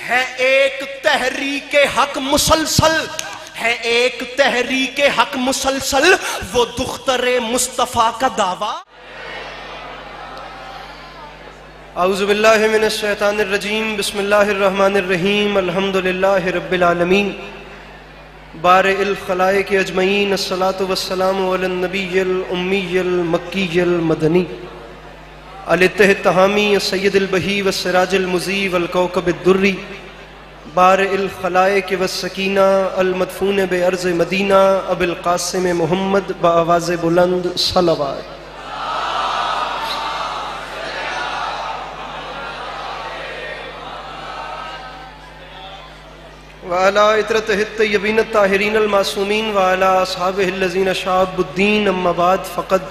ہے ایک تحریک حق مسلسل، ہے ایک تحریک حق مسلسل، وہ دختر مصطفیٰ کا دعویٰ۔ اعوذ باللہ من الشیطان الرجیم، بسم اللہ الرحمن الرحیم، الحمدللہ رب العالمین، بارئ الخلائق اجمعین، الصلاۃ والسلام علی النبی الامی المکی المدنی التہ التہامی السید البہی والسراج المضیء والکوکب الدری، بارئ الخلائق والسکینہ المدفون بارض مدینہ ابی القاسم محمد بآواز بلند صلوات۔ وعلى عطرته الطيبين الطاهرين المعصومين وعلى أصحابه الذين شابوا الدين، أما بعد، فقد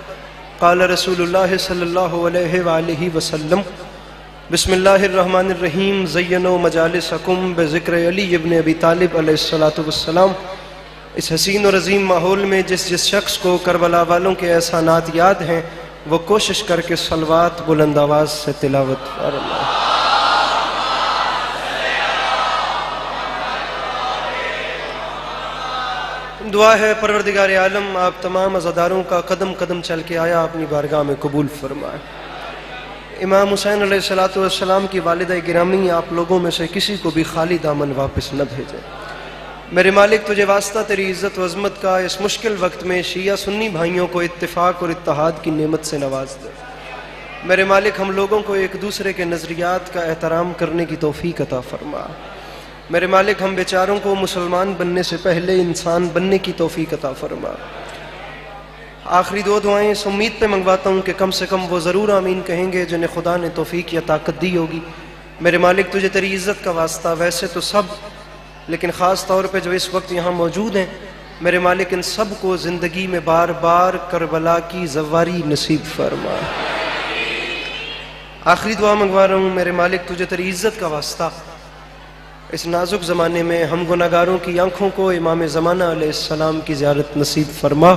قال رسول الله صلى الله عليه وآله وسلم: بسم الله الرحمن الرحيم، زينوا مجالسكم بذكر علی ابن ابی طالب علیہ الصلوۃ والسلام۔ اس حسین اور عظیم ماحول میں جس شخص کو کربلا والوں کے احسانات یاد ہیں، وہ کوشش کر کے صلوات بلند آواز سے تلاوت فرمائے۔ دعا ہے پروردگار عالم آپ تمام عزاداروں کا قدم قدم چل کے آیا اپنی بارگاہ میں قبول فرمائے۔ امام حسین علیہ السلام کی والدہ گرامی، آپ لوگوں میں سے کسی کو بھی خالی دامن واپس نہ بھیجے۔ میرے مالک، تجھے واسطہ تیری عزت و عظمت کا اس مشکل وقت میں شیعہ سنی بھائیوں کو اتفاق اور اتحاد کی نعمت سے نواز دے۔ میرے مالک، ہم لوگوں کو ایک دوسرے کے نظریات کا احترام کرنے کی توفیق عطا فرما۔ میرے مالک، ہم بیچاروں کو مسلمان بننے سے پہلے انسان بننے کی توفیق عطا فرما۔ آخری دو دعائیں اس امید پہ منگواتا ہوں کہ کم سے کم وہ ضرور آمین کہیں گے جنہیں خدا نے توفیق یا طاقت دی ہوگی۔ میرے مالک، تجھے تیری عزت کا واسطہ، ویسے تو سب، لیکن خاص طور پہ جو اس وقت یہاں موجود ہیں، میرے مالک ان سب کو زندگی میں بار بار کربلا کی زواری نصیب فرما۔ آخری دعا منگوا رہا ہوں، میرے مالک، تجھے تیری عزت کا واسطہ، اس نازک زمانے میں ہم گناہگاروں کی آنکھوں کو امام زمانہ علیہ السلام کی زیارت نصیب فرما۔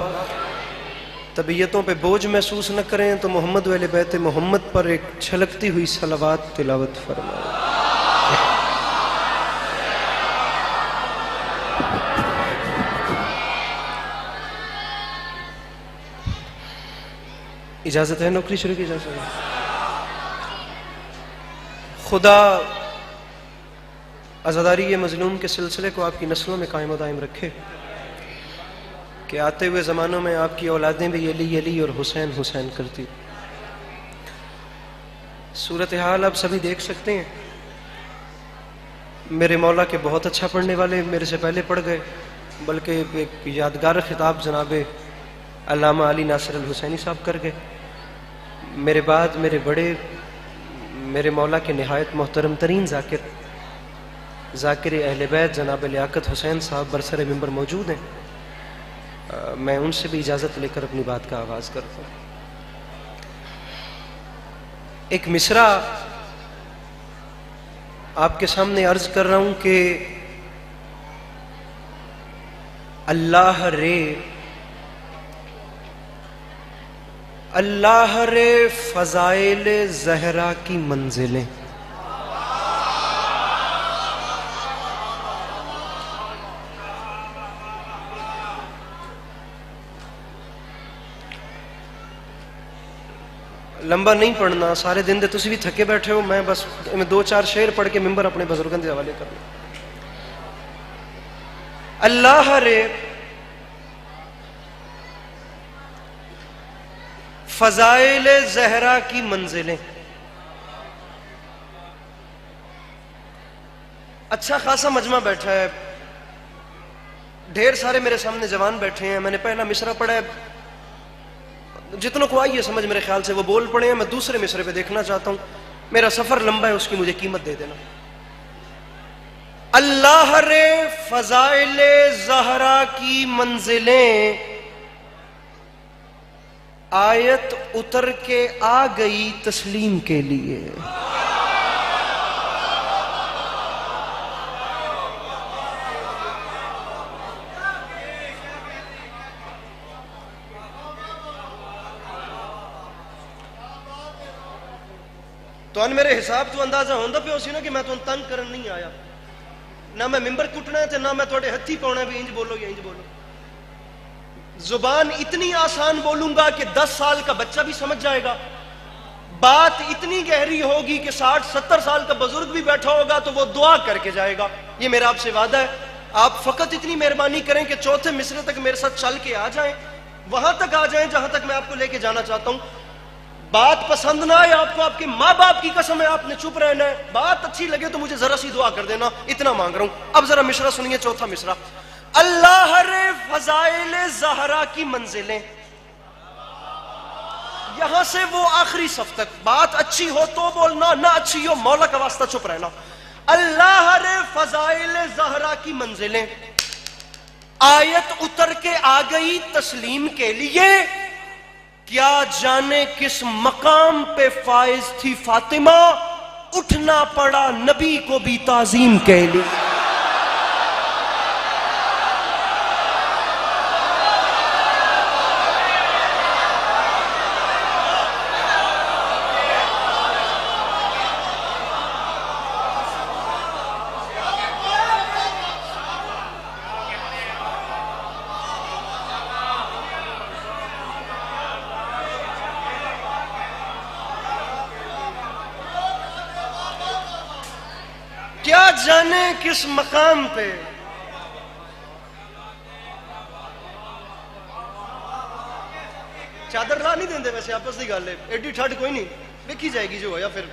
طبیعتوں پہ بوجھ محسوس نہ کریں تو محمد و اہل بیت محمد پر ایک چھلکتی ہوئی صلوات تلاوت فرمائیں۔ اجازت ہے نوکری شروع کی اجازت ہے؟ خدا عزاداری مظلوم کے سلسلے کو آپ کی نسلوں میں قائم و دائم رکھے کہ آتے ہوئے زمانوں میں آپ کی اولادیں بھی علی علی اور حسین حسین کرتی۔ صورتحال آپ سبھی دیکھ سکتے ہیں، میرے مولا کے بہت اچھا پڑھنے والے میرے سے پہلے پڑھ گئے، بلکہ ایک یادگار خطاب جناب علامہ علی ناصر الحسینی صاحب کر گئے۔ میرے بعد میرے بڑے، میرے مولا کے نہایت محترم ترین ذاکر اہل بیت جناب لیاقت حسین صاحب برسر ممبر موجود ہیں۔ میں ان سے بھی اجازت لے کر اپنی بات کا آغاز کرتا ہوں۔ ایک مصرع آپ کے سامنے عرض کر رہا ہوں کہ اللہ رے فضائل زہرا کی منزلیں، لمبا نہیں پڑھنا، سارے دن دے تسی بھی تھکے بیٹھے ہو، میں بس دو چار شعر پڑھ کے ممبر اپنے بزرگوں کے حوالے کرنا۔ اللہ رے فضائل زہرا کی منزلیں، اچھا خاصا مجمع بیٹھا ہے، ڈھیر سارے میرے سامنے جوان بیٹھے ہیں۔ میں نے پہلا مصرع پڑھا ہے، جتنوں کو آئی ہے سمجھ میرے خیال سے وہ بول پڑے ہیں۔ میں دوسرے مصرے پہ دیکھنا چاہتا ہوں، میرا سفر لمبا ہے، اس کی مجھے قیمت دے دینا۔ اللہ رے فضائل زہرا کی منزلیں، آیت اتر کے آ گئی تسلیم کے لیے۔ تو ان میرے حساب تو اندازہ ہوندہ پہ ہو سی نا کہ میں تو تنگ کرن نہیں آیا۔ نہ میں ممبر کٹنا ہے نہ میں تھوڑے ہتھی پاؤنا بھی انج بولو یا انج بولو. زبان اتنی آسان بولوں گا کہ 10 سال کا بچہ بھی سمجھ جائے گا. بات اتنی گہری ہوگی کہ 60-70 سال کا بزرگ بھی بیٹھا ہوگا تو وہ دعا کر کے جائے گا. یہ میرا آپ سے وعدہ ہے. آپ فقط اتنی مہربانی کریں کہ چوتھے مصرے تک میرے ساتھ چل کے آ جائیں, وہاں تک آ جائیں جہاں تک میں آپ کو لے کے جانا چاہتا ہوں. بات پسند نہ آئے آپ کو, آپ کے ماں باپ کی قسم ہے آپ نے چپ رہنا ہے. بات اچھی لگے تو مجھے ذرا سی دعا کر دینا, اتنا مانگ رہا ہوں. اب ذرا مصرع سنیے, چوتھا مصرع. اللہ رے فضائل زہرا کی منزلیں, یہاں سے وہ آخری صف تک. بات اچھی ہو تو بولنا, نہ اچھی ہو مولا کا واسطہ چپ رہنا. اللہ رے فضائل زہرا کی منزلیں, آیت اتر کے آ گئی تسلیم کے لیے. کیا جانے کس مقام پہ فائز تھی فاطمہ, اٹھنا پڑا نبی کو بھی تعظیم کے لیے. کیا جانے کس مقام پہ, چادر لا نہیں دیندے ویسے آپس کی گل ہے, ایڈی ٹھڈ کوئی نہیں, دیکھی جائے گی جو ہویا پھر.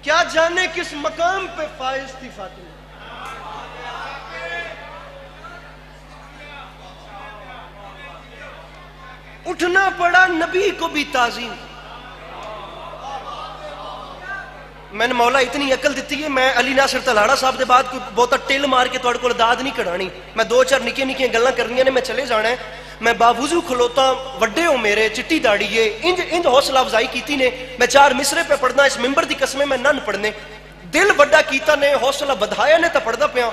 کیا جانے کس مقام پہ فائز تھی فاطمہ, اٹھنا پڑا نبی کو بھی تعظیم. میں نے مولا اتنی عقل دیتی ہے, میں علی ناصر تلاڑا صاحب دے بعد کوئی بہتا ٹل مار کے تھوڑے کول داد نہیں کڑانی. میں 2-4 نکیاں نکیاں گلاں کرنیاں نے, میں چلے جانا ہے. میں باوضو کھلوتا, وڈے ہو میرے, چٹی داڑھی ہے, انج حوصلہ افزائی کیتی نے. میں 4 مصرے پہ پڑھنا, اس ممبر دی قسمیں میں نن پڑھنے. دل وڈا کیتا نے, حوصلہ بدھایا نے, تا پڑھدا پیا.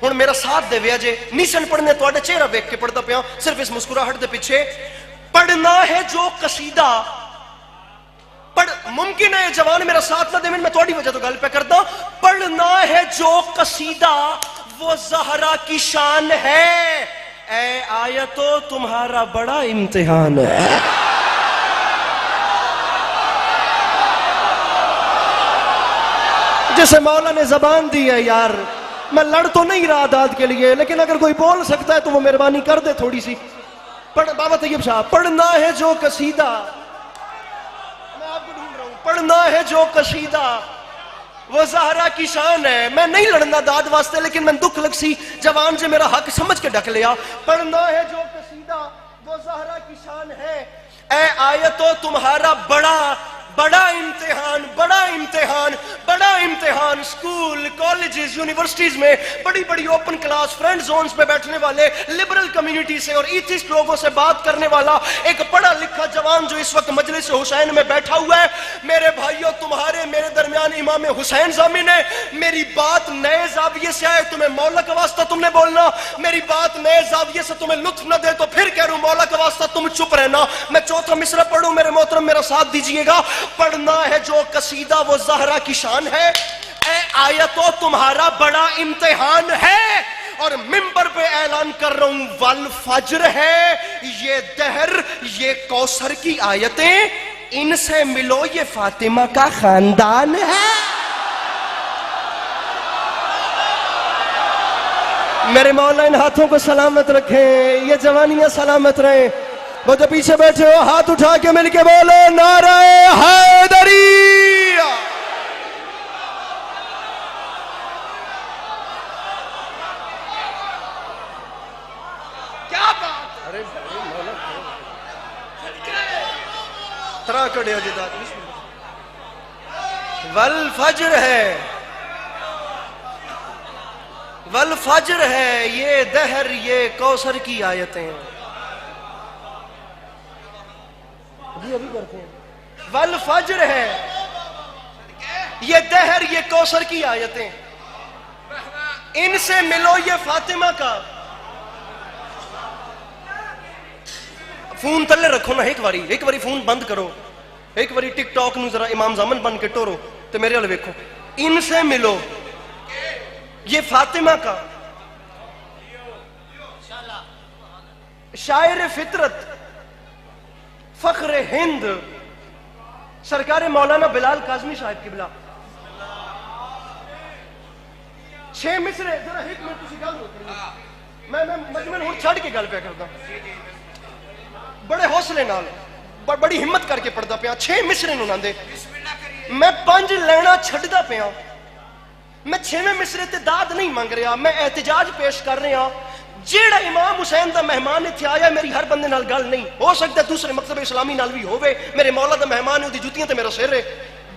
ہن میرا ساتھ دے ویا جے, نہیں سن پڑھنے تواڈے چہرہ ویکھ کے پڑھدا پیا, صرف اس مسکراہٹ دے پیچھے. پڑھنا ہے جو قصیدہ, ممکن ہے جوان میرا ساتھ نہ دے, میں تھوڑی وجہ تو گل پہ کرتا. پڑھنا ہے جو قصیدہ وہ زہرا کی شان ہے, اے آیتو تمہارا بڑا امتحان ہے. جسے مولا نے زبان دی ہے یار, میں لڑ تو نہیں رہا داد کے لیے, لیکن اگر کوئی بول سکتا ہے تو وہ مہربانی کر دے تھوڑی سی. بابا طیب صاحب, پڑھنا ہے جو قصیدہ, پڑھنا ہے جو قصیدہ وہ زہرا کی شان ہے. میں نہیں لڑنا داد واسطے, لیکن میں دکھ لگ سی جوان سے میرا حق سمجھ کے ڈک لیا. پڑھنا ہے جو قصیدہ وہ زہرا کی شان ہے, اے آیتو تمہارا بڑا بڑا امتحان, بڑا امتحان, بڑا امتحان. اسکول, کالجز, یونیورسٹیز میں بڑی بڑی اوپن کلاس فرینڈ زونز پہ بیٹھنے والے لبرل کمیونٹی سے اور ایتھسٹ لوگوں سے بات کرنے والا ایک پڑھا لکھا جوان جو اس وقت مجلس حسین میں بیٹھا ہوا ہے. میرے بھائیوں, تمہارے میرے درمیان امام حسین ضامن ہے. میری بات نئے زاویے سے آئے, تمہیں مولا کا واسطہ تم نے بولنا. میری بات نئے زاویے سے تمہیں لطف نہ دے تو پھر کہہ رہا ہوں مولا کا واسطہ تم چپ رہنا. میں چوتھا مصرع پڑھوں, میرے محترم میرا ساتھ دیجئے گا. پڑھنا ہے جو قصیدہ وہ زہرا کی شان ہے, اے آیتو تمہارا بڑا امتحان ہے. اور ممبر پہ اعلان کر رہا ہوں, والفجر ہے یہ دہر, یہ کوثر کی آیتیں, ان سے ملو یہ فاطمہ کا خاندان ہے. میرے مولا ان ہاتھوں کو سلامت رکھیں, یہ جوانیاں سلامت رہیں. وہ جو پیچھے بیٹھے ہو ہاتھ اٹھا کے مل کے بولو نعرہ حیدری. کیا بات, ارے ترا کڑے جداد. والفجر ہے, والفجر ہے یہ دہر, یہ کوثر کی آیتیں. ابھی کرتے ہیں. والفجر ہے یہ دہر, یہ کوثر کی آیتیں, ان سے ملو یہ فاطمہ کا. فون تلے رکھو نا, ایک باری فون بند کرو, ایک باری ٹک ٹاک نو ذرا امام زامن بن کے ٹورو تو میرے والے ویکھو. ان سے ملو یہ فاطمہ کا شاعر فطرت، فخر ہند، سرکار مولانا بلال کاظمی صاحب قبلہ 6 مصرے ذرا ایک منٹ تسی گل میں مجمل ہوں چھڑ کے گل پہ کرتا بڑے حوصلے نال بڑی ہمت کر کے پڑھتا پیا 6 مصرے نوں ناندے میں 5 لینا چھڑدا پیا میں 6ویں مصرے تے داد نہیں مانگ رہا میں احتجاج پیش کر رہا جیڑا امام حسین دا مہمان اتھے آیا میری ہر بندے نال گل نہیں ہو سکتا دوسرے مکتب اسلامی نال بھی ہوئے میرے مولا دا مہمان ہے دی جوتیاں تے میرا سر ہے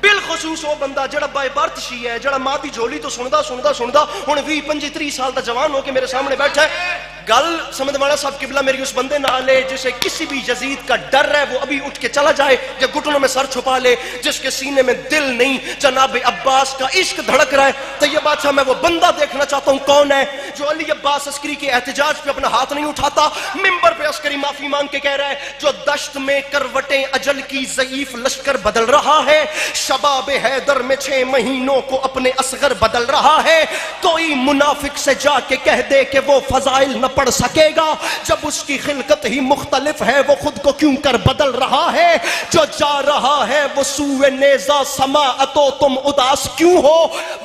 بالخصوص وہ بندہ جڑا بائے برت شی ہے جڑا ماں دی جھولی تو سندا ہن 20-25-30 سال دا جوان ہو کے میرے سامنے بیٹھا ہے گل سمجھ والا صاحب قبلہ میری اس بندے نال ہے جسے کسی بھی یزید کا ڈر ہے وہ ابھی اٹھ کے چلا جائے یا گھٹنوں میں سر چھپا لے جس کے سینے میں دل نہیں جناب عباس کا عشق دھڑک رہا ہے طیب بادشاہ میں وہ بندہ دیکھنا چاہتا ہوں کون ہے جو علی عباس عسکری کے احتجاج پہ اپنا ہاتھ نہیں اٹھاتا منبر پہ عسکری معافی مانگ کے کہہ رہا ہے جو دشت میں کروٹیں اجل کی ضعیف لشکر بدل رہا ہے شباب حیدر میں 6 مہینوں کو اپنے اصغر بدل رہا ہے کوئی منافق سے جا کے کہہ دے کہ وہ فضائل نہ پڑھ سکے گا جب اس کی خلقت ہی مختلف ہے وہ خود کو کیوں کر بدل رہا ہے جو جا رہا ہے وہ سوئے نیزہ سماعتو تم اداس کیوں ہو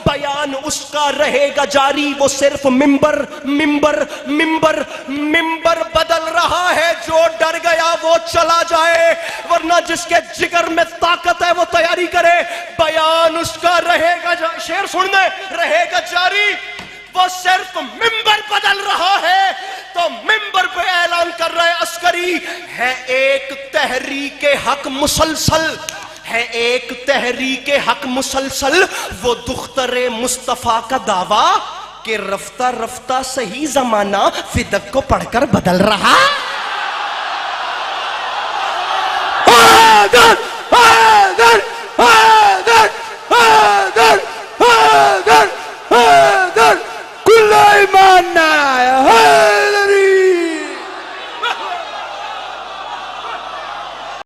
بیان اس کا رہے گا جاری وہ صرف منبر بدل رہا ہے جو ڈر گیا وہ چلا جائے ورنہ جس کے جگر میں طاقت ہے وہ تیاری کرے بیان اس کا رہے گا شعر سننے رہے گا جاری وہ صرف منبر بدل رہا ہے تو منبر پہ اعلان کر رہا ہے عسکری ہے ایک تحریک حق مسلسل ہے ایک تحریک حق مسلسل وہ دختر مصطفیٰ کا دعویٰ کہ رفتہ رفتہ صحیح زمانہ فدق کو پڑھ کر بدل رہا